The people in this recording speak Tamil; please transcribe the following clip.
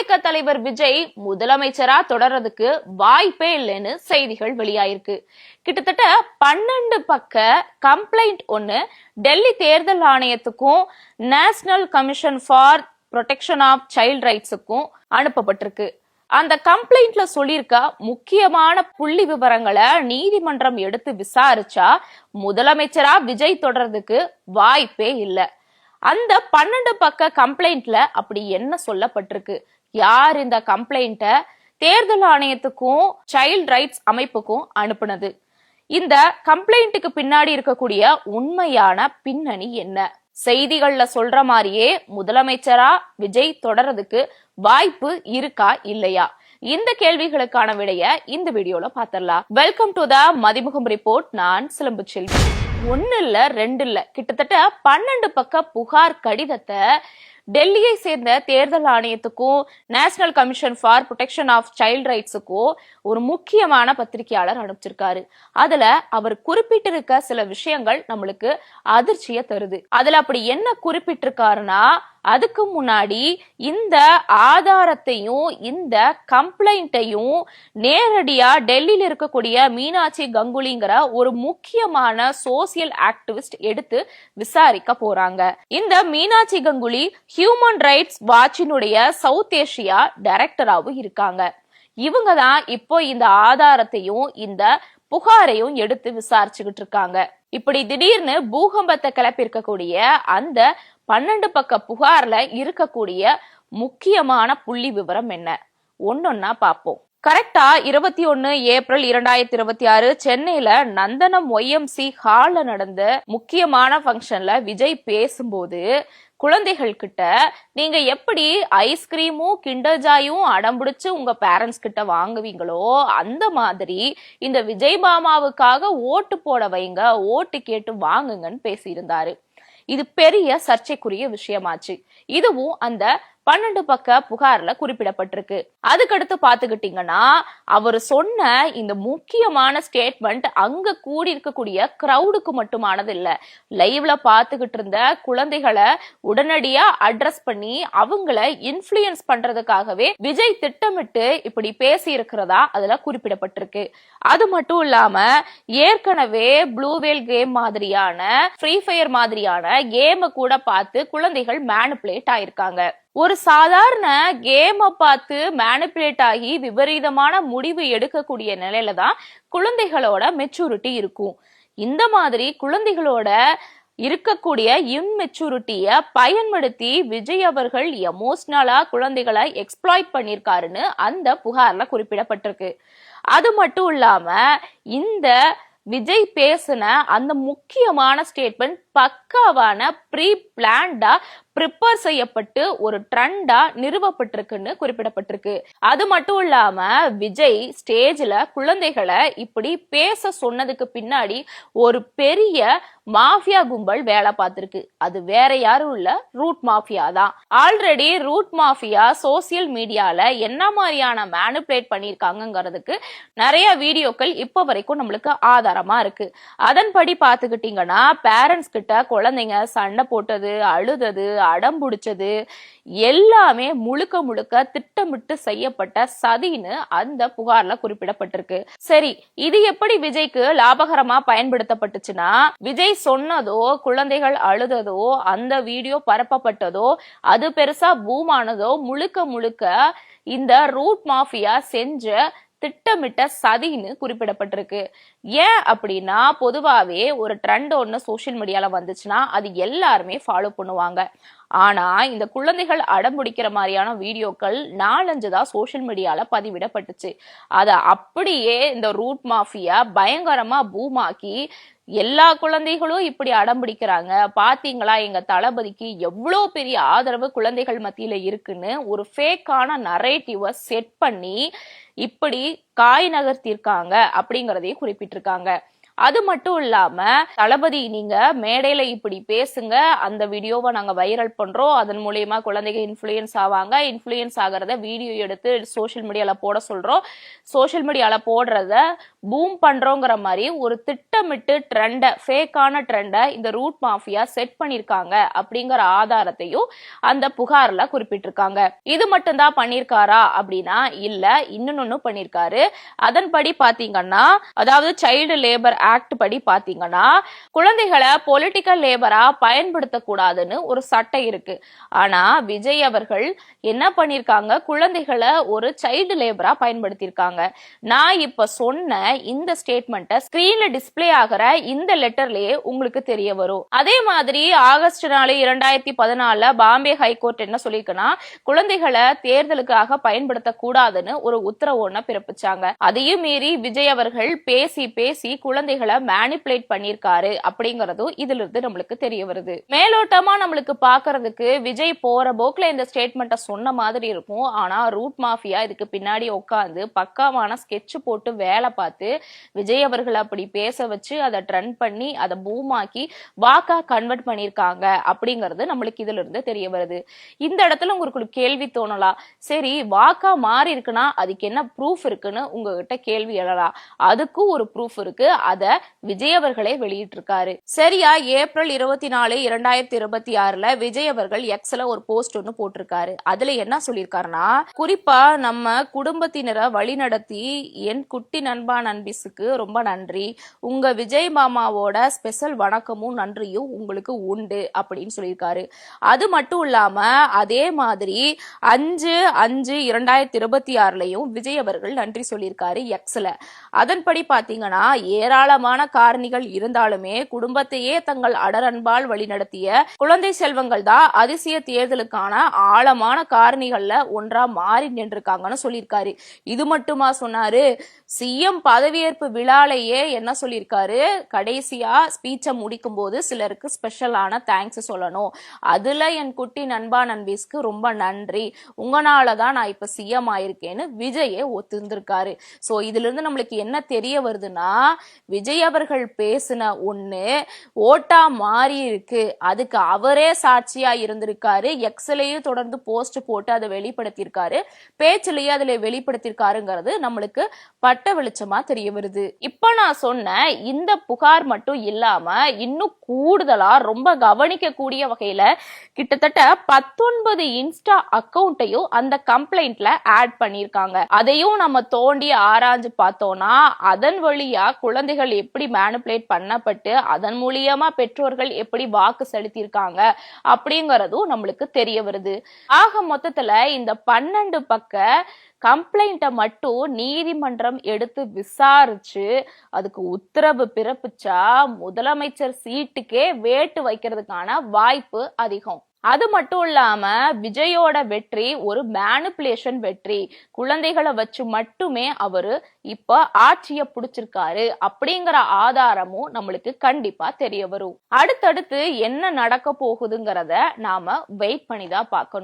தாவேக தலைவர் விஜய் முதலமைச்சரா தொடர்றதுக்கு வாய்ப்பே இல்லைன்னு செய்திகள் வெளியாயிருக்கு. கிட்டத்தட்ட 12 பக்க கம்ப்ளைண்ட் ஒன்னு டெல்லி தேர்தல் ஆணையத்துக்கும் National Commission for Protection of Child ரைட்ஸுக்கும் அனுப்பப்பட்டிருக்கு. அந்த கம்ப்ளைண்ட்ல சொல்லியிருக்க முக்கியமான புள்ளி விவரங்களை நீதிமன்றம் எடுத்து விசாரிச்சா முதலமைச்சரா விஜய் தொடர்றதுக்கு வாய்ப்பே இல்லை. அந்த 12 பக்க கம்ப்ளைண்ட்ல அப்படி என்ன சொல்லப்பட்டிருக்கு, யார் இந்த கம்ப்ளைண்ட தேர்தல் ஆணையத்துக்கும் சைல்ட் ரைட்ஸ் அமைப்புக்கும் அனுப்புனது, இந்த கம்ப்ளைண்ட்டுக்கு பின்னாடி இருக்கக்கூடிய உண்மையான பின்னணி என்ன, செய்திகள்ல சொல்ற மாதிரியே முதலமைச்சரா விஜய் தொடர்றதுக்கு வாய்ப்பு இருக்கா இல்லையா, இந்த கேள்விகளுக்கான விடைய இந்த வீடியோல பாத்திரலாம். Welcome to the Mathimugam report. நான் சிலம்பு செல்வி. 1 இல்ல 2 இல்ல, கிட்டத்தட்ட 12 பக்க புகார் கடிதத்தை டெல்லியை சேர்ந்த தேர்தல் ஆணையத்துக்கும் National Commission for Protection of Child ரைட்ஸுக்கும் ஒரு முக்கியமான பத்திரிகையாளர் அனுப்பிச்சிருக்காரு. அதுல அவர் குறிப்பிட்டிருக்க சில விஷயங்கள் நம்மளுக்கு அதிர்ச்சியை தருது. அதுல அப்படி என்ன குறிப்பிட்டிருக்காருன்னா, அதுக்கு முன்னாடி இந்த ஆதாரத்தையும் இந்த கம்ப்ளைண்ட்டையும் நேரடியா டெல்லியில இருக்கக்கூடிய மீனாட்சி கங்குலிங்கிற ஒரு முக்கியமான சோசியல் ஆக்டிவிஸ்ட் எடுத்து விசாரிக்க போறாங்க. இந்த மீனாட்சி கங்குலி ஹியூமன் ரைட்ஸ் வாட்சினுடைய சவுத் ஏசியா டைரக்டராகவும் இருக்காங்க. இவங்க தான் இப்போ இந்த ஆதாரத்தையும் இந்த புகாரையும் எடுத்து விசாரிச்சுக்கிட்டு இருக்காங்க. இப்படி திடீர்னு பூகம்பத்தை கிளப்பியிருக்கக்கூடிய அந்த 12 பக்க புகார்ல இருக்கக்கூடிய முக்கியமான புள்ளி விவரம் என்ன, ஒன்னொன்னா பார்ப்போம். கரெக்டா 21 ஏப்ரல் 2026 சென்னையில நந்தனம் YMC ஹால்ல நடந்த முக்கியமான ஃபங்க்ஷன்ல விஜய் பேசும்போது குழந்தைகள் கிட்ட நீங்க எப்படி ஐஸ்கிரீமும் கிண்டர் ஜாயும் அடம்பிடிச்சு உங்க பேரண்ட்ஸ் கிட்ட வாங்குவீங்களோ அந்த மாதிரி இந்த விஜய் மாமாவுக்காக ஓட்டு போட வைங்க, ஓட்டு கேட்டு வாங்குங்கன்னு பேசியிருந்தாரு. இது பெரிய சர்ச்சைக்குரிய விஷயமாச்சு. இதுவும் அந்த 12 பக்க புகார்ல குறிப்பிடப்பட்டிருக்கு. அதுக்கடுத்து பாத்துக்கிட்டீங்கன்னா, அவர் சொன்ன இந்த முக்கியமான ஸ்டேட்மெண்ட் அங்க கூடி இருக்கக்கூடிய கிரௌடுக்கு மட்டுமானது இல்ல, லைவ்ல பாத்துக்கிட்டு இருந்த குழந்தைகளை உடனடியா அட்ரஸ் பண்ணி அவங்கள இன்ஃப்ளூயன்ஸ் பண்றதுக்காகவே விஜய் திட்டமிட்டு இப்படி பேசி இருக்கிறதா அதுல குறிப்பிடப்பட்டிருக்கு. அது மட்டும் இல்லாம ஏற்கனவே ப்ளூவேல் கேம் மாதிரியான, ஃப்ரீ ஃபயர் மாதிரியான கேமை கூட பார்த்து குழந்தைகள் மேனிபுலேட் ஆயிருக்காங்க. ஒரு சாதாரண கேமை பார்த்து மேனிபுலேட் ஆகி விபரீதமான முடிவு எடுக்கக்கூடிய நிலையில தான் குழந்தைகளோட மெச்சூரிட்டி இருக்கும். இந்த மாதிரி குழந்தைகளோட இருக்கக்கூடிய இம்மெச்சூரிட்டிய பயன்படுத்தி விஜய் அவர்கள் எமோஷனலா குழந்தைகளை எக்ஸ்ப்ளாய்ட் பண்ணிருக்காருன்னு அந்த புகார்ல குறிப்பிடப்பட்டிருக்கு. அது மட்டும் இல்லாம இந்த விஜய் பேசின அந்த முக்கியமான ஸ்டேட்மெண்ட் பக்காவான ப்ரீ பிளான்டா ப்ரிப்பேர் செய்யப்பட்டு ஒரு ட்ரெண்டா நிறுவப்பட்டிருக்குன்னு குறிப்பிடப்பட்டிருக்கு. அது மட்டும் இல்லாம விஜய் ஸ்டேஜ்ல குழந்தைகளை இப்படி பேச சொன்னதுக்கு பின்னாடி ஒரு பெரிய மாஃபியா கும்பல் வேலை பார்த்திருக்கு. அது வேற யாரும் இல்ல, ரூட் மாஃபியா தான். ஆல்ரெடி ரூட் மாஃபியா சோசியல் மீடியால என்ன மாதிரியான மேனிபுலேட் பண்ணிருக்காங்கிறதுக்கு நிறைய வீடியோக்கள் இப்ப வரைக்கும் நம்மளுக்கு ஆதாரமா இருக்கு. அதன்படி பாத்துக்கிட்டீங்கன்னா, பேரண்ட்ஸ் கிட்ட குழந்தைங்க சண்டை போட்டது, அழுதது, அடம் பிடிச்சது எல்லாமே முழுக்க முழுக்க திட்டமிட்டு செய்யப்பட்ட சதின்னு அந்த புகார்ல குறிப்பிடப்பட்டிருக்கு. சரி, இது எப்படி விஜய்க்கு லாபகரமா பயன்படுத்தப்பட்டுச்சுன்னா, விஜய் சொன்னதோ, குழந்தைகள் அழுததோ, அந்த வீடியோ பரப்பப்பட்டதோ, அது பெருசா பூமானதோ முழுக்க முழுக்க இந்த ரூட் மாஃபியா செஞ்ச திட்டமிட்ட சதின்னு குறிப்பிடப்பட்டிருக்கு. ஏன் அப்படின்னா, பொதுவாவே ஒரு ட்ரெண்ட் ஒண்ணு சோசியல் மீடியால வந்துச்சுன்னா அது எல்லாருமே ஃபாலோ பண்ணுவாங்க. ஆனா இந்த குழந்தைகள் அடம்பிடிக்கிற மாதிரியான வீடியோக்கள் 4-5 தான் சோசியல் மீடியால பதிவிடப்பட்டுச்சு. அத அப்படியே இந்த ரூட் மாஃபியா பயங்கரமா பூமாக்கி எல்லா குழந்தைகளும் இப்படி அடம்பிடிக்கிறாங்க, பாத்தீங்களா எங்க தளபதிக்கு எவ்வளவு பெரிய ஆதரவு குழந்தைகள் மத்தியில இருக்குன்னு ஒரு ஃபேக்கான நரேட்டிவ செட் பண்ணி இப்படி காய் நகர்த்திருக்காங்க அப்படிங்கறதையும் குறிப்பிட்டிருக்காங்க. அது மட்டும் இல்லாம தளபதி நீங்க மேடையில இப்படி பேசுங்க, அந்த வீடியோவை நாங்க வைரல் பண்றோம், அதன் மூலியமா குழந்தைகள் இன்ஃபுளுயன்ஸ் ஆவாங்க, இன்ஃபுளுயன்ஸ் ஆகிறத வீடியோ எடுத்து சோசியல் மீடியால போட சொல்றோம், சோசியல் மீடியால போடுறத பூம் பண்றோங்கிற மாதிரி ஒரு திட்டமிட்டு ட்ரெண்ட, ஃபேக்கான ட்ரெண்ட இந்த ரூட் மாஃபியா செட் பண்ணிருக்காங்க அப்படிங்கிற ஆதாரத்தையும் அந்த புகார்ல குறிப்பிட்டிருக்காங்க. இது மட்டும் தான் பண்ணிருக்காரா அப்படின்னா இல்ல, இன்னொன்னு பண்ணிருக்காரு. அதன்படி பாத்தீங்கன்னா, அதாவது சைல்டு லேபர் ஆக்ட் படி பாத்தீங்கன்னா, குழந்தைகளை பொலிட்டிக்கல் லேபரா பயன்படுத்த கூடாதுன்னு ஒரு சட்டம் இருக்கு. ஆனா விஜய் அவர்கள் என்ன பண்ணிருக்காங்க, குழந்தைகளை ஒரு சைல்டு லேபரா பயன்படுத்தியிருக்காங்க. நான் இப்ப சொன்ன இந்த ஸ்டேட்மெண்ட்டை ஸ்கிரீன்ல டிஸ்பிளே ஆகிற இந்த லெட்டர்லயே உங்களுக்கு தெரிய வரும். அதே மாதிரி ஆகஸ்ட் 4 2014 பாம்பே ஹைகோர்ட் என்ன சொல்லிருக்குன்னா, குழந்தைகளை தேர்தலுக்காக பயன்படுத்த கூடாதுன்னு ஒரு உத்தரவு ஒண்ண பிறப்பிச்சாங்க. அதையும் மீறி விஜய் அவர்கள் பேசி பேசி குழந்தைகளை மேனிபுலேட் பண்ணிருக்காரு அப்படிங்கறதும் இதுல இருந்து நம்மளுக்கு தெரிய வருது. மேலோட்டமா நம்மளுக்கு பாக்குறதுக்கு விஜய் போற போக்குல இந்த ஸ்டேட்மெண்ட்டை சொன்ன மாதிரி இருக்கும். ஆனா ரூட் மாஃபியா இதுக்கு பின்னாடி உட்கார்ந்து பக்காவான ஸ்கெட்ச் போட்டு வேலை பார்த்து விஜய் அவர்கள் அப்படி பேச வச்சு அதை ட்ரெண்ட் பண்ணி அதை பூமாக்கி வாக்கா கன்வெர்ட் பண்ணிருக்காங்க அப்படிங்கிறது நம்மளுக்கு இதுல இருந்து தெரிய வருது. இந்த இடத்துல உங்களுக்கு கேள்வி தோணலாம், சரி வாக்கா மாறி இருக்குன்னா அதுக்கு என்ன ப்ரூஃப் இருக்குன்னு உங்ககிட்ட கேள்வி எழலாம். அதுக்கும் ஒரு ப்ரூஃப் இருக்கு, அத விஜய் அவர்களே வெளியிட்டு இருக்காரு. சரியா ஏப்ரல் 24 2026 விஜய் அவர்கள் எக்ஸ்ல ஒரு போஸ்ட் ஒன்னு போட்டிருக்காரு. அதுல என்ன சொல்லியிருக்காருன்னா, குறிப்பா நம்ம குடும்பத்தினரை வழிநடத்தி என் குட்டி நண்பா நண்பிஸுக்கு ரொம்ப நன்றி, உங்க விஜய் மாமாவோட ஸ்பெஷல் வணக்கமும் நன்றியும் உங்களுக்கு உண்டு அப்படின்னு சொல்லியிருக்காரு. அது மட்டும் இல்லாம அதே மாதிரி 5/5/2026 விஜய் அவர்கள் நன்றி சொல்லியிருக்காரு எக்ஸ்ல. அதன்படி பாத்தீங்கன்னா, ஏராளமான காரணிகள் இருந்தாலுமே குடும்பத்தையே தங்கள் அடரன்பால் வழிநடத்திய குழந்தை செல்வங்கள் தான் அதிசய தேர்தலுக்கான ஆழமான காரணிகள்ல ஒன்றா மாறி நின்றுருக்காங்கன்னு சொல்லியிருக்காரு. இது மட்டுமா சொன்னாரு, சிஎம் பதவியேற்பு விழாலேயே என்ன சொல்லியிருக்காரு, கடைசியா ஸ்பீச்சை முடிக்கும் போது சிலருக்கு ஸ்பெஷலான தேங்க்ஸ் சொல்லணும், அதுல என் குட்டி நண்பா நண்பீஸ்க்கு ரொம்ப நன்றி, உங்களாலதான் நான் இப்ப சிஎம் ஆயிருக்கேன்னு விஜயே ஒத்துந்திருக்காரு. சோ இதுல இருந்து நம்மளுக்கு என்ன தெரிய வருதுன்னா, விஜய் அவர்கள் பேசின ஒண்ணு ஓட்டா மாறி இருக்கு, அதுக்கு அவரே சாட்சியா இருந்திருக்காரு. எக்ஸ்லயும் தொடர்ந்து போஸ்ட் போட்டு அதை வெளிப்படுத்தியிருக்காரு, பேச்சிலேயே அதுல வெளிப்படுத்தியிருக்காருங்கிறது நம்மளுக்கு பட்ட வெளிச்சமா தெரிய வருது. இப்ப நான் சொன்ன இந்த புகார் மட்டும் இல்லாம இன்னும் கூடுதலா ரொம்ப கவனிக்க கூடிய வகையில கிட்டத்தட்ட 19 இன்ஸ்டா அக்கௌண்ட்டையும் அந்த கம்ப்ளைண்ட்ல ஆட் பண்ணிருக்காங்க. அதையும் நம்ம தோண்டி ஆராய்ஞ்சு பார்த்தோம்னா, அதன் வழியா குழந்தைகள் எப்படி மேனிபுலேட் பண்ணப்பட்டு அதன் மூலியமா பெற்றோர்கள் எப்படி வாக்கு செலுத்தியிருக்காங்க அப்படிங்கறதும் நம்மளுக்கு தெரிய வருது. ஆக மொத்தத்துல இந்த 12 பக்க கம்ப்ளைண்ட்டை மட்டும் நீதிமன்றம் எடுத்து விசாரிச்சு அதுக்கு உத்தரவு பிறப்பிச்சா முதலமைச்சர் சீட்டுக்கே வேட்டு வைக்கிறதுக்கான வாய்ப்பு அதிகம். அது மட்டும் இல்லாம விஜயோட வெற்றி ஒரு மேனிபுலேஷன் வெற்றி, குழந்தைகளை வச்சு மட்டுமே அவரு இப்ப ஆட்சியை பிடிச்சிருக்காரு அப்படிங்கிற ஆதாரமும் நம்மளுக்கு கண்டிப்பா தெரிய வரும். அடுத்தடுத்து என்ன நடக்க போகுதுங்கிறத நாம வெயிட் பண்ணிதான் பார்க்கணும்.